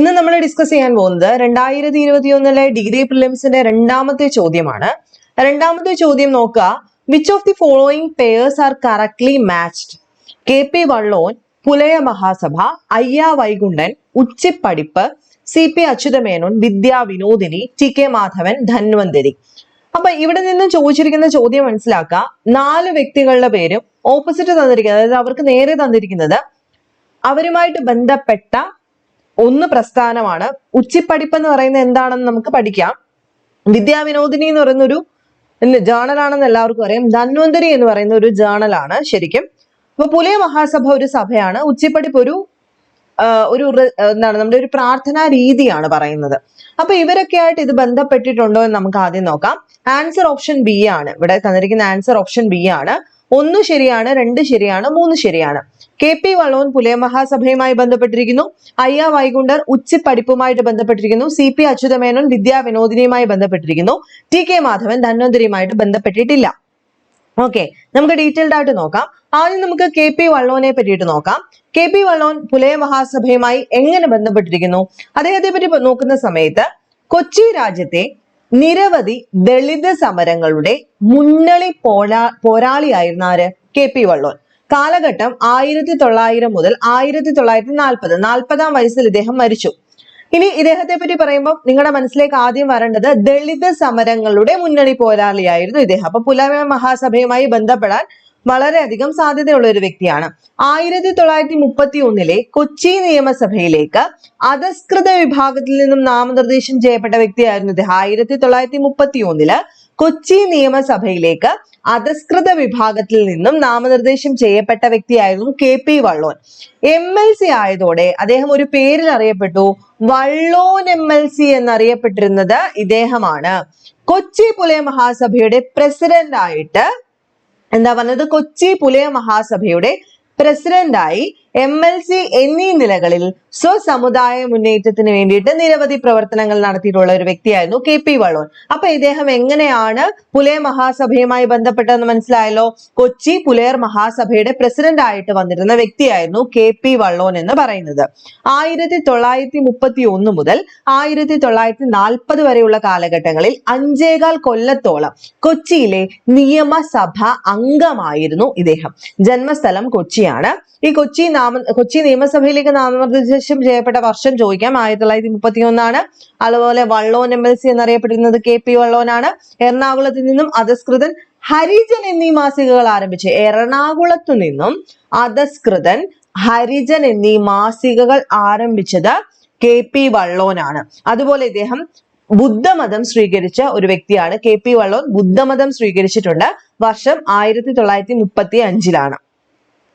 ഇന്ന് നമ്മൾ ഡിസ്കസ് ചെയ്യാൻ പോകുന്നത് 2021 ഡിഗ്രി പ്രിലിംസിന്റെ രണ്ടാമത്തെ ചോദ്യമാണ്. രണ്ടാമത്തെ ചോദ്യം നോക്കുക. Which of the following pairs are correctly matched? KP Vallon, Pulaya Mahasabha, അയ്യ വൈകുണ്ഠൻ, ഉച്ചിപ്പടിപ്പ്, CP അച്യുതമേനോൻ, വിദ്യാ വിനോദിനി, TK മാധവൻ, ധന്വന്തരി. അപ്പൊ ഇവിടെ നിന്ന് ചോദിച്ചിരിക്കുന്ന ചോദ്യം മനസ്സിലാക്കുക. 4 വ്യക്തികളുടെ പേരും ഓപ്പോസിറ്റ് തന്നിരിക്കുന്നത്, അതായത് അവർക്ക് നേരെ തന്നിരിക്കുന്നത് അവരുമായിട്ട് ബന്ധപ്പെട്ട ഒന്ന് പ്രസ്ഥാനമാണ്. ഉച്ചിപ്പടിപ്പ് എന്ന് പറയുന്നത് എന്താണെന്ന് നമുക്ക് പഠിക്കാം. വിദ്യാവിനോദിനി എന്ന് പറയുന്ന ഒരു ജേണലാണെന്ന് എല്ലാവർക്കും അറിയാം. ധന്വന്തരി എന്ന് പറയുന്ന ഒരു ജേണലാണ് ശരിക്കും. അപ്പൊ പുലയ മഹാസഭ ഒരു സഭയാണ്. ഉച്ചിപ്പടിപ്പ് എന്താണ്, നമ്മുടെ ഒരു പ്രാർത്ഥനാ രീതിയാണ് പറയുന്നത്. അപ്പൊ ഇവരൊക്കെ ആയിട്ട് ഇത് ബന്ധപ്പെട്ടിട്ടുണ്ടോ എന്ന് നമുക്ക് ആദ്യം നോക്കാം. ആൻസർ ഓപ്ഷൻ ബി ആണ്. ഇവിടെ തന്നിരിക്കുന്ന ആൻസർ ഓപ്ഷൻ ബി ആണ്. 1 ശരിയാണ്, 2 ശരിയാണ്, 3 ശരിയാണ്. KP വള്ളോൻ പുലയ മഹാസഭയുമായി ബന്ധപ്പെട്ടിരിക്കുന്നു. അയ്യ വൈകുണ്ഠർ ഉച്ചിപ്പടിപ്പുമായിട്ട് ബന്ധപ്പെട്ടിരിക്കുന്നു. CP അച്യുതമേനോൻ വിദ്യാ വിനോദിനിയുമായി ബന്ധപ്പെട്ടിരിക്കുന്നു. TK മാധവൻ ധന്വന്തരിയുമായിട്ട് ബന്ധപ്പെട്ടിട്ടില്ല. ഓക്കെ, നമുക്ക് ഡീറ്റെയിൽഡ് ആയിട്ട് നോക്കാം. ആദ്യം നമുക്ക് KP വള്ളോനെ പറ്റിയിട്ട് നോക്കാം. KP വള്ളോൻ പുലയ മഹാസഭയുമായി എങ്ങനെ ബന്ധപ്പെട്ടിരിക്കുന്നു? അദ്ദേഹത്തെ പറ്റി നോക്കുന്ന സമയത്ത് കൊച്ചി രാജ്യത്തെ നിരവധി ദളിത് സമരങ്ങളുടെ മുന്നണി പോരാളിയായിരുന്ന ആര്? KP വള്ളോൻ. കാലഘട്ടം 1900 മുതൽ 1940. 40-ാം വയസ്സിൽ ഇദ്ദേഹം മരിച്ചു. ഇനി ഇദ്ദേഹത്തെ പറ്റി പറയുമ്പോൾ നിങ്ങളുടെ മനസ്സിലേക്ക് ആദ്യം വരേണ്ടത് ദളിത് സമരങ്ങളുടെ മുന്നണി പോരാളിയായിരുന്നു ഇദ്ദേഹം. അപ്പൊ പുലയ മഹാസഭയുമായി ബന്ധപ്പെടാൻ വളരെയധികം സാധ്യതയുള്ള ഒരു വ്യക്തിയാണ്. 1931 കൊച്ചി നിയമസഭയിലേക്ക് അധസ്കൃത വിഭാഗത്തിൽ നിന്നും നാമനിർദ്ദേശം ചെയ്യപ്പെട്ട വ്യക്തിയായിരുന്നു ഇദ്ദേഹം. 1931 കൊച്ചി നിയമസഭയിലേക്ക് അധസ്കൃത വിഭാഗത്തിൽ നിന്നും നാമനിർദ്ദേശം ചെയ്യപ്പെട്ട വ്യക്തിയായിരുന്നു KP വള്ളോൻ. MLC ആയതോടെ അദ്ദേഹം ഒരു പേരിൽ അറിയപ്പെട്ടു. വള്ളോൻ MLC എന്നറിയപ്പെട്ടിരുന്നത് ഇദ്ദേഹമാണ്. കൊച്ചി പുലയ മഹാസഭയുടെ പ്രസിഡന്റ് ആയിട്ട് എന്താ പറഞ്ഞത്? കൊച്ചി പുലയ മഹാസഭയുടെ പ്രസിഡന്റായി MLC എന്നീ നിലകളിൽ സ്വസമുദായ മുന്നേറ്റത്തിന് വേണ്ടിയിട്ട് നിരവധി പ്രവർത്തനങ്ങൾ നടത്തിയിട്ടുള്ള ഒരു വ്യക്തിയായിരുന്നു KP വള്ളോൻ. അപ്പൊ ഇദ്ദേഹം എങ്ങനെയാണ് പുലയ മഹാസഭയുമായി ബന്ധപ്പെട്ടതെന്ന് മനസ്സിലായല്ലോ. കൊച്ചി പുലയർ മഹാസഭയുടെ പ്രസിഡന്റ് ആയിട്ട് വന്നിരുന്ന വ്യക്തിയായിരുന്നു KP വള്ളോൻ എന്ന് പറയുന്നത്. 1931 മുതൽ 1940 വരെയുള്ള കാലഘട്ടങ്ങളിൽ 5.25 കൊല്ലത്തോളം കൊച്ചിയിലെ നിയമസഭ അംഗമായിരുന്നു ഇദ്ദേഹം. ജന്മസ്ഥലം കൊച്ചിയാണ്. ഈ കൊച്ചി നിയമസഭയിലേക്ക് നാമനിർദ്ദേശം ചെയ്യപ്പെട്ട വർഷം ചോദിക്കാം. 1931 അതുപോലെ വള്ളോൻ MLC എന്നറിയപ്പെടുന്നത് KP വള്ളോനാണ്. എറണാകുളത്ത് നിന്നും അധസ്കൃതൻ ഹരിജൻ എന്നീ മാസികകൾ ആരംഭിച്ചു. എറണാകുളത്തു നിന്നും അധസ്കൃതൻ ഹരിജൻ എന്നീ മാസികകൾ ആരംഭിച്ചത് KP വള്ളോനാണ്. അതുപോലെ ഇദ്ദേഹം ബുദ്ധമതം സ്വീകരിച്ച ഒരു വ്യക്തിയാണ്. KP വള്ളോൻ ബുദ്ധമതം സ്വീകരിച്ചിട്ടുണ്ട്. വർഷം 1935.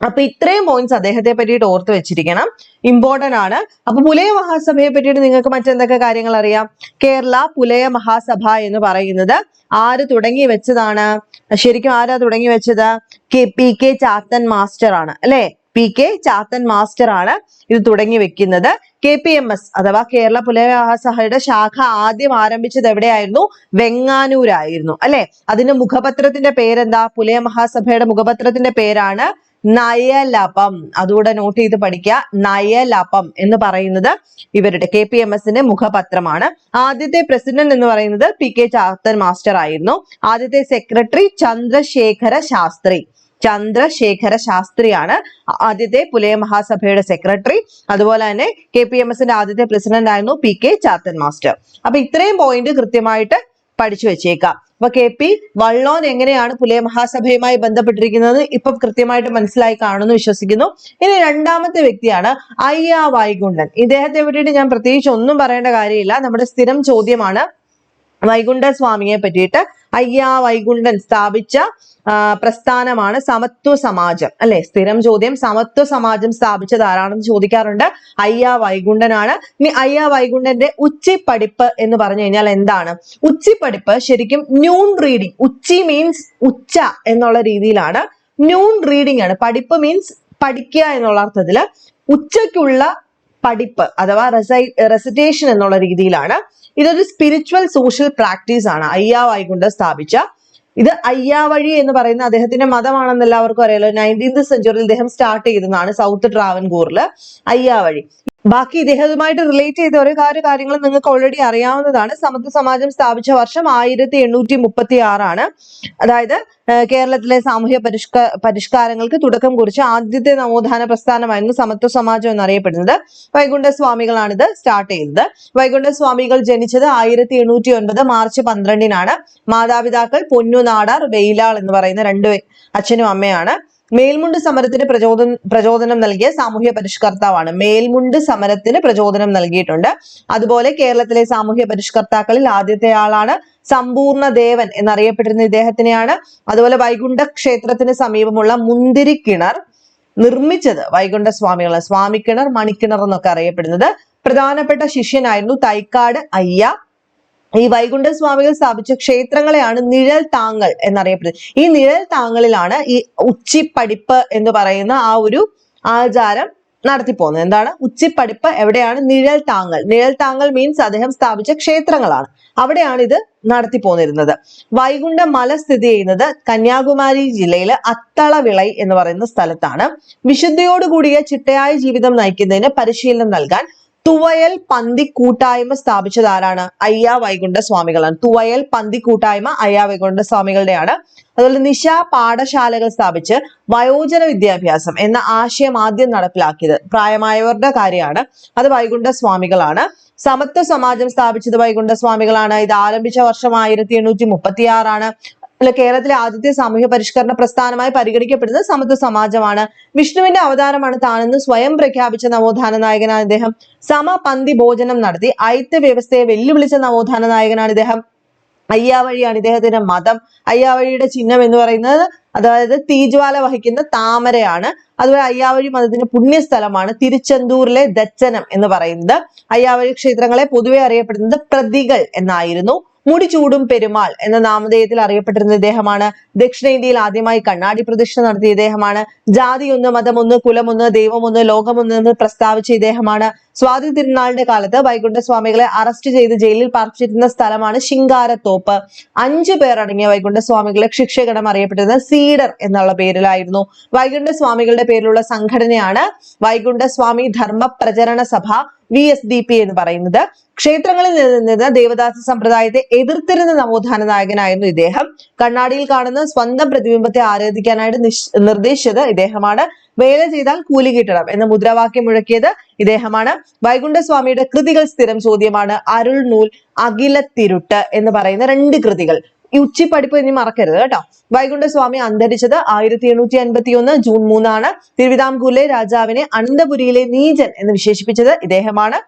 അപ്പൊ ഇത്രയും പോയിന്റ്സ് അദ്ദേഹത്തെ പറ്റിയിട്ട് ഓർത്ത് വെച്ചിരിക്കണം, ഇമ്പോർട്ടന്റ് ആണ്. അപ്പൊ പുലയ മഹാസഭയെ പറ്റിയിട്ട് നിങ്ങൾക്ക് മറ്റെന്തൊക്കെ കാര്യങ്ങൾ അറിയാം? കേരള പുലയ മഹാസഭ എന്ന് പറയുന്നത് ആര് തുടങ്ങി വെച്ചതാണ്? ശരിക്കും ആരാ തുടങ്ങി വെച്ചത്? PK ചാത്തൻ മാസ്റ്റർ ആണ് അല്ലെ. PK ചാത്തൻ മാസ്റ്റർ ആണ് ഇത് തുടങ്ങി വെക്കുന്നത്. KPMS അഥവാ കേരള പുലയ മഹാസഭയുടെ ശാഖ ആദ്യം ആരംഭിച്ചത് എവിടെയായിരുന്നു? വെങ്ങാനൂരായിരുന്നു അല്ലെ. അതിന്റെ മുഖപത്രത്തിന്റെ പേരെന്താ? പുലയ മഹാസഭയുടെ മുഖപത്രത്തിന്റെ പേരാണ് നയലപം. അതുകൂടെ നോട്ട് ചെയ്ത് പഠിക്കുക. നയലപം എന്ന് പറയുന്നത് ഇവരുടെ KPMSന്റെ മുഖപത്രമാണ്. ആദ്യത്തെ പ്രസിഡന്റ് എന്ന് പറയുന്നത് PK ചാത്തൻ മാസ്റ്റർ ആയിരുന്നു. ആദ്യത്തെ സെക്രട്ടറി ചന്ദ്രശേഖര ശാസ്ത്രിയാണ് ആദ്യത്തെ പുലയ മഹാസഭയുടെ സെക്രട്ടറി. അതുപോലെ തന്നെ KPMSന്റെ ആദ്യത്തെ പ്രസിഡന്റ് ആയിരുന്നു PK ചാത്തൻ മാസ്റ്റർ. അപ്പൊ ഇത്രയും പോയിന്റ് കൃത്യമായിട്ട് പഠിച്ചു വെച്ചേക്കാം. അപ്പൊ KP വള്ളോൻ എങ്ങനെയാണ് പുലയ മഹാസഭയുമായി ബന്ധപ്പെട്ടിരിക്കുന്നത് ഇപ്പൊ കൃത്യമായിട്ട് മനസ്സിലായി കാണുമെന്ന് വിശ്വസിക്കുന്നു. ഇനി രണ്ടാമത്തെ വ്യക്തിയാണ് അയ്യ വൈകുണ്ഠൻ. ഇദ്ദേഹത്തെ പറ്റിയിട്ട് ഞാൻ പ്രത്യേകിച്ച് ഒന്നും പറയേണ്ട കാര്യമില്ല, നമ്മുടെ സ്ഥിരം ചോദ്യമാണ്. വൈകുണ്ഠ സ്വാമിയെ പറ്റിയിട്ട് അയ്യ വൈകുണ്ഠൻ സ്ഥാപിച്ച പ്രസ്ഥാനമാണ് സമത്വ സമാജം അല്ലെ. സ്ഥിരം ചോദ്യം. സമത്വ സമാജം സ്ഥാപിച്ചത് ആരാണെന്ന് ചോദിക്കാറുണ്ട്. അയ്യ വൈകുണ്ഠനാണ്. ഇനി അയ്യ വൈകുണ്ഠന്റെ ഉച്ചിപ്പടിപ്പ് എന്ന് പറഞ്ഞു കഴിഞ്ഞാൽ എന്താണ്? ഉച്ചിപ്പടിപ്പ് ശരിക്കും ന്യൂൺ റീഡിങ്. ഉച്ചി മീൻസ് ഉച്ച എന്നുള്ള രീതിയിലാണ്. ന്യൂൺ റീഡിംഗ് ആണ്. പഠിപ്പ് മീൻസ് പഠിക്കുക എന്നുള്ള അർത്ഥത്തില് ഉച്ചയ്ക്കുള്ള പഠിപ്പ് അഥവാ റെസിറ്റേഷൻ എന്നുള്ള രീതിയിലാണ്. ഇതൊരു സ്പിരിച്വൽ സോഷ്യൽ പ്രാക്ടീസ് ആണ് അയ്യ വൈകുണ്ഠൻ സ്ഥാപിച്ച. ഇത് അയ്യാവഴി എന്ന് പറയുന്ന അദ്ദേഹത്തിന്റെ മതമാണെന്ന് എല്ലാവർക്കും അറിയാലോ. 19th സെഞ്ചുറിയിൽ ഇദ്ദേഹം സ്റ്റാർട്ട് ചെയ്തതാണ് സൗത്ത് ട്രാവൻകൂറിൽ അയ്യാവഴി. ബാക്കി ഇദ്ദേഹവുമായിട്ട് റിലേറ്റ് ചെയ്ത ഓരോ കാര്യങ്ങൾ നിങ്ങൾക്ക് ഓൾറെഡി അറിയാവുന്നതാണ്. സമത്വ സമാജം സ്ഥാപിച്ച വർഷം 1836 അതായത് കേരളത്തിലെ സാമൂഹ്യ പരിഷ്കാരങ്ങൾക്ക് തുടക്കം കുറിച്ച ആദ്യത്തെ നവോത്ഥാന പ്രസ്ഥാനമായിരുന്നു സമത്വ സമാജം എന്നറിയപ്പെടുന്നത്. വൈകുണ്ഠ സ്വാമികളാണിത് സ്റ്റാർട്ട് ചെയ്തത്. വൈകുണ്ഠ സ്വാമികൾ ജനിച്ചത് 1809 മാർച്ച് 12 മാതാപിതാക്കൾ പൊന്നുനാടാർ, വെയിലാൾ എന്ന് പറയുന്ന രണ്ട് അച്ഛനും അമ്മയാണ്. മേൽമുണ്ട് സമരത്തിന് പ്രചോദനം നൽകിയ സാമൂഹ്യ പരിഷ്കർത്താവാണ്. മേൽമുണ്ട് സമരത്തിന് പ്രചോദനം നൽകിയിട്ടുണ്ട്. അതുപോലെ കേരളത്തിലെ സാമൂഹ്യ പരിഷ്കർത്താക്കളിൽ ആദ്യത്തെ ആളാണ്. സമ്പൂർണ്ണ ദേവൻ എന്നറിയപ്പെട്ടിരുന്ന ഇദ്ദേഹത്തിനെയാണ്. അതുപോലെ വൈകുണ്ഠ ക്ഷേത്രത്തിന് സമീപമുള്ള മുന്തിരിക്കിണർ നിർമ്മിച്ചത് വൈകുണ്ഠ സ്വാമികളാണ്. സ്വാമിക്കിണർ, മണിക്കിണർ എന്നൊക്കെ അറിയപ്പെടുന്നത്. പ്രധാനപ്പെട്ട ശിഷ്യനായിരുന്നു തൈക്കാട് അയ്യ. ഈ വൈകുണ്ഠ സ്വാമികൾ സ്ഥാപിച്ച ക്ഷേത്രങ്ങളെയാണ് നിഴൽ താങ്കൾ എന്നറിയപ്പെടുന്നത്. ഈ നിഴൽ താങ്കളിലാണ് ഈ ഉച്ചിപ്പടിപ്പ് എന്ന് പറയുന്ന ആ ഒരു ആചാരം നടത്തിപ്പോകുന്നത്. എന്താണ് ഉച്ചിപ്പടിപ്പ്? എവിടെയാണ്? നിഴൽ താങ്കൾ. നിഴൽ താങ്കൾ മീൻസ് അദ്ദേഹം സ്ഥാപിച്ച ക്ഷേത്രങ്ങളാണ്. അവിടെയാണ് ഇത് നടത്തിപ്പോന്നിരുന്നത്. വൈകുണ്ഠ മല സ്ഥിതി ചെയ്യുന്നത് കന്യാകുമാരി ജില്ലയിലെ അത്തളവിളൈ എന്ന് പറയുന്ന സ്ഥലത്താണ്. വിശുദ്ധിയോടുകൂടിയ ചിട്ടയായ ജീവിതം നയിക്കുന്നതിന് പരിശീലനം നൽകാൻ തുവയൽ പന്തി കൂട്ടായ്മ സ്ഥാപിച്ചത് ആരാണ്? അയ്യ വൈകുണ്ഠ സ്വാമികളാണ്. തുവയൽ പന്തി കൂട്ടായ്മ അയ്യ വൈകുണ്ഠ സ്വാമികളുടെയാണ്. അതുപോലെ നിശ പാഠശാലകൾ സ്ഥാപിച്ച് വയോജന വിദ്യാഭ്യാസം എന്ന ആശയം ആദ്യം നടപ്പിലാക്കിയത് പ്രായമായവരുടെ കാര്യമാണ്. അത് വൈകുണ്ഠ സ്വാമികളാണ്. സമത്വ സമാജം സ്ഥാപിച്ചത് വൈകുണ്ഠ സ്വാമികളാണ്. ഇത് ആരംഭിച്ച വർഷം 1836 കേരളത്തിലെ ആദ്യത്തെ സാമൂഹ്യ പരിഷ്കരണ പ്രസ്ഥാനമായി പരിഗണിക്കപ്പെടുന്നത് സമത്വ സമാജമാണ്. വിഷ്ണുവിന്റെ അവതാരമാണ് താനെന്ന് സ്വയം പ്രഖ്യാപിച്ച നവോത്ഥാന നായകനാണ് ഇദ്ദേഹം. സമപന്തി ഭോജനം നടത്തി അയിത്ത വ്യവസ്ഥയെ വെല്ലുവിളിച്ച നവോത്ഥാന നായകനാണ് ഇദ്ദേഹം. അയ്യാവഴിയാണ് ഇദ്ദേഹത്തിന്റെ മതം. അയ്യാവഴിയുടെ ചിഹ്നം എന്ന് പറയുന്നത് അതായത് തീജ്വാല വഹിക്കുന്ന താമരയാണ്. അതുപോലെ അയ്യാവഴി മതത്തിന്റെ പുണ്യസ്ഥലമാണ് തിരുച്ചെന്തൂരിലെ ദച്ചനം എന്ന് പറയുന്നത്. അയ്യാവഴി ക്ഷേത്രങ്ങളെ പൊതുവെ അറിയപ്പെടുന്നത് പ്രതികൾ എന്നായിരുന്നു. മുടിചൂടും പെരുമാൾ എന്ന നാമധേയത്തിൽ അറിയപ്പെട്ടിരുന്ന ഇദ്ദേഹമാണ്. ദക്ഷിണേന്ത്യയിൽ ആദ്യമായി കണ്ണാടി പ്രതിഷ്ഠ നടത്തിയ ഇദ്ദേഹമാണ്. ജാതി ഒന്ന്, മതമൊന്ന്, കുലമൊന്ന്, ദൈവമൊന്ന്, ലോകമൊന്ന് എന്ന് പ്രസ്താവിച്ച ഇദ്ദേഹമാണ്. സ്വാതി തിരുനാളിന്റെ കാലത്ത് വൈകുണ്ഠ സ്വാമികളെ അറസ്റ്റ് ചെയ്ത് ജയിലിൽ പാർപ്പിച്ചിരുന്ന സ്ഥലമാണ് ശിങ്കാരത്തോപ്പ്. 5 പേർ അടങ്ങിയ വൈകുണ്ഠ സ്വാമികളെ ശിക്ഷകണം അറിയപ്പെട്ടിരുന്നത് സീഡർ എന്നുള്ള പേരിലായിരുന്നു. വൈകുണ്ഠ സ്വാമികളുടെ പേരിലുള്ള സംഘടനയാണ് വൈകുണ്ഠ സ്വാമി ധർമ്മ പ്രചരണ സഭ VSDP എന്ന് പറയുന്നത്. ക്ഷേത്രങ്ങളിൽ നിലനിന്നിരുന്ന ദേവദാസ സമ്പ്രദായത്തെ എതിർത്തിരുന്ന നവോത്ഥാന നായകനായിരുന്നു ഇദ്ദേഹം. കണ്ണാടിയിൽ കാണുന്ന സ്വന്തം പ്രതിബിംബത്തെ ആരാധിക്കാനായിട്ട് നിർദ്ദേശിച്ചത് ഇദ്ദേഹമാണ്. വേല ചെയ്താൽ കൂലി കിട്ടണം എന്ന മുദ്രാവാക്യം മുഴക്കിയത് ഇദ്ദേഹമാണ്. വൈകുണ്ഠ സ്വാമിയുടെ കൃതികൾ സ്ഥിരം ചോദ്യമാണ്. അരുൾ നൂൽ, അഖിലത്തിരുട്ട് എന്ന് പറയുന്ന 2 കൃതികൾ. ഈ ഉച്ചിപ്പടിപ്പ് ഇനി മറക്കരുത് കേട്ടോ. വൈകുണ്ഠസ്വാമി അന്തരിച്ചത് 1851 ജൂൺ 3 തിരുവിതാംകൂറിലെ രാജാവിനെ അനന്തപുരിയിലെ നീചൻ എന്ന് വിശേഷിപ്പിച്ചത് ഇദ്ദേഹമാണ്.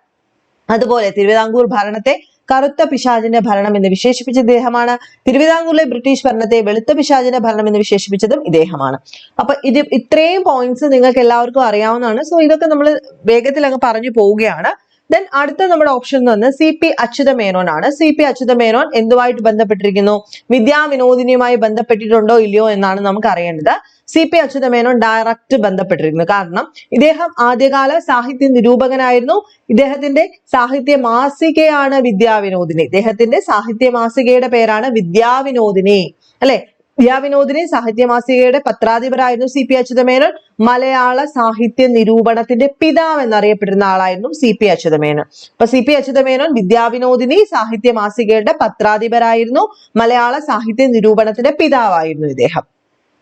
അതുപോലെ തിരുവിതാംകൂർ ഭരണത്തെ കറുത്ത പിശാചിന്റെ ഭരണം എന്ന് വിശേഷിപ്പിച്ച ഇദ്ദേഹമാണ്. തിരുവിതാംകൂറിലെ ബ്രിട്ടീഷ് ഭരണത്തെ വെളുത്ത പിശാചിന്റെ ഭരണം എന്ന് വിശേഷിപ്പിച്ചതും ഇദ്ദേഹമാണ്. അപ്പൊ ഇത്രയും പോയിന്റ്സ് നിങ്ങൾക്ക് എല്ലാവർക്കും അറിയാവുന്നതാണ്. സോ ഇതൊക്കെ നമ്മൾ വേഗത്തിൽ അങ്ങ് പറഞ്ഞു പോവുകയാണ്. ദെൻ അടുത്ത നമ്മുടെ ഓപ്ഷൻ എന്ന് പറഞ്ഞാൽ CP അച്യുതമേനോൻ ആണ്. CP അച്യുതമേനോൻ എന്തുമായിട്ട് ബന്ധപ്പെട്ടിരിക്കുന്നു? വിദ്യാവിനോദിനിയുമായി ബന്ധപ്പെട്ടിട്ടുണ്ടോ ഇല്ലയോ എന്നാണ് നമുക്ക് അറിയേണ്ടത്. CP അച്യുതമേനോൻ ഡയറക്റ്റ് ബന്ധപ്പെട്ടിരിക്കുന്നു. കാരണം ഇദ്ദേഹം ആദ്യകാല സാഹിത്യ നിരൂപകനായിരുന്നു. ഇദ്ദേഹത്തിന്റെ സാഹിത്യ മാസികയാണ് വിദ്യാവിനോദിനി. ഇദ്ദേഹത്തിന്റെ സാഹിത്യ മാസികയുടെ പേരാണ് വിദ്യാവിനോദിനി, അല്ലെ? വിദ്യാവിനോദിനി സാഹിത്യ മാസികയുടെ പത്രാധിപരായിരുന്നു CP അച്യുതമേനോൻ. മലയാള സാഹിത്യ നിരൂപണത്തിന്റെ പിതാവ് എന്നറിയപ്പെടുന്ന ആളായിരുന്നു CP അച്യുതമേനോൻ. അപ്പൊ CP അച്യുതമേനോൻ വിദ്യാവിനോദിനി സാഹിത്യ മാസികയുടെ പത്രാധിപരായിരുന്നു. മലയാള സാഹിത്യ നിരൂപണത്തിന്റെ പിതാവായിരുന്നു ഇദ്ദേഹം.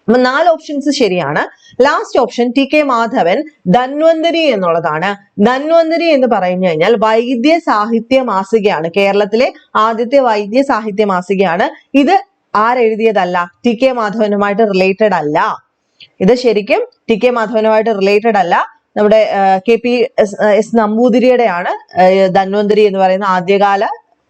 അപ്പൊ 4 ഓപ്ഷൻസ് ശരിയാണ്. Last option TK Madhavan Dhanvantari എന്നുള്ളതാണ്. ധന്വന്തരി എന്ന് പറഞ്ഞു കഴിഞ്ഞാൽ വൈദ്യ സാഹിത്യ മാസികയാണ്. കേരളത്തിലെ ആദ്യത്തെ വൈദ്യ സാഹിത്യ മാസികയാണ്. ഇത് ആരെഴുതിയതല്ല, TK മാധവനുമായിട്ട് റിലേറ്റഡ് അല്ല. ഇത് ശരിക്കും TK മാധവനുമായിട്ട് റിലേറ്റഡ് അല്ല. നമ്മുടെ KPS നമ്പൂതിരിയുടെയാണ് ധന്വന്തരി എന്ന് പറയുന്ന ആദ്യകാല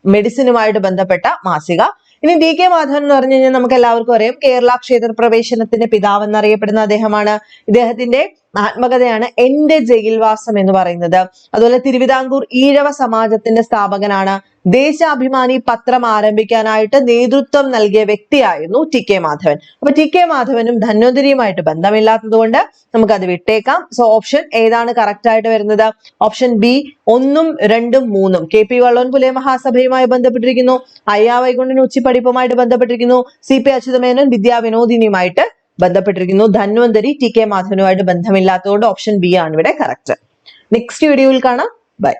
മെഡിസിനുമായിട്ട് ബന്ധപ്പെട്ട മാസിക. ഇനി DK മാധവൻ എന്ന് പറഞ്ഞു കഴിഞ്ഞാൽ നമുക്ക് എല്ലാവർക്കും അറിയാം, കേരള ക്ഷേത്ര പ്രവേശനത്തിന്റെ പിതാവ് എന്നറിയപ്പെടുന്ന അദ്ദേഹമാണ്. ഇദ്ദേഹത്തിന്റെ ആത്മകഥയാണ് എന്റെ ജയിൽവാസം എന്ന് പറയുന്നത്. അതുപോലെ തിരുവിതാംകൂർ ഈഴവ സമാജത്തിന്റെ സ്ഥാപകനാണ്. ദേശാഭിമാനി പത്രം ആരംഭിക്കാനായിട്ട് നേതൃത്വം നൽകിയ വ്യക്തിയായിരുന്നു TK മാധവൻ. അപ്പൊ TK മാധവനും ധന്വന്തരിയുമായിട്ട് ബന്ധമില്ലാത്തത് കൊണ്ട് നമുക്കത് വിട്ടേക്കാം. സോ ഓപ്ഷൻ ഏതാണ് കറക്റ്റ് ആയിട്ട് വരുന്നത്? Option B 1, 2, 3. KP Vallon Pulaya മഹാസഭയുമായി ബന്ധപ്പെട്ടിരിക്കുന്നു. അയ്യാ വൈകുണ്ഠൻ ഉച്ചിപ്പടിപ്പുമായിട്ട് ബന്ധപ്പെട്ടിരിക്കുന്നു. CP അച്യുതമേനോൻ ബന്ധപ്പെട്ടിരിക്കുന്നു. ധന്വന്തരി TK മാധവനുമായിട്ട് ബന്ധമില്ലാത്തതുകൊണ്ട് ഓപ്ഷൻ B ആണ് ഇവിടെ കറക്റ്റ്. നെക്സ്റ്റ് വീഡിയോയിൽ കാണാം. ബൈ.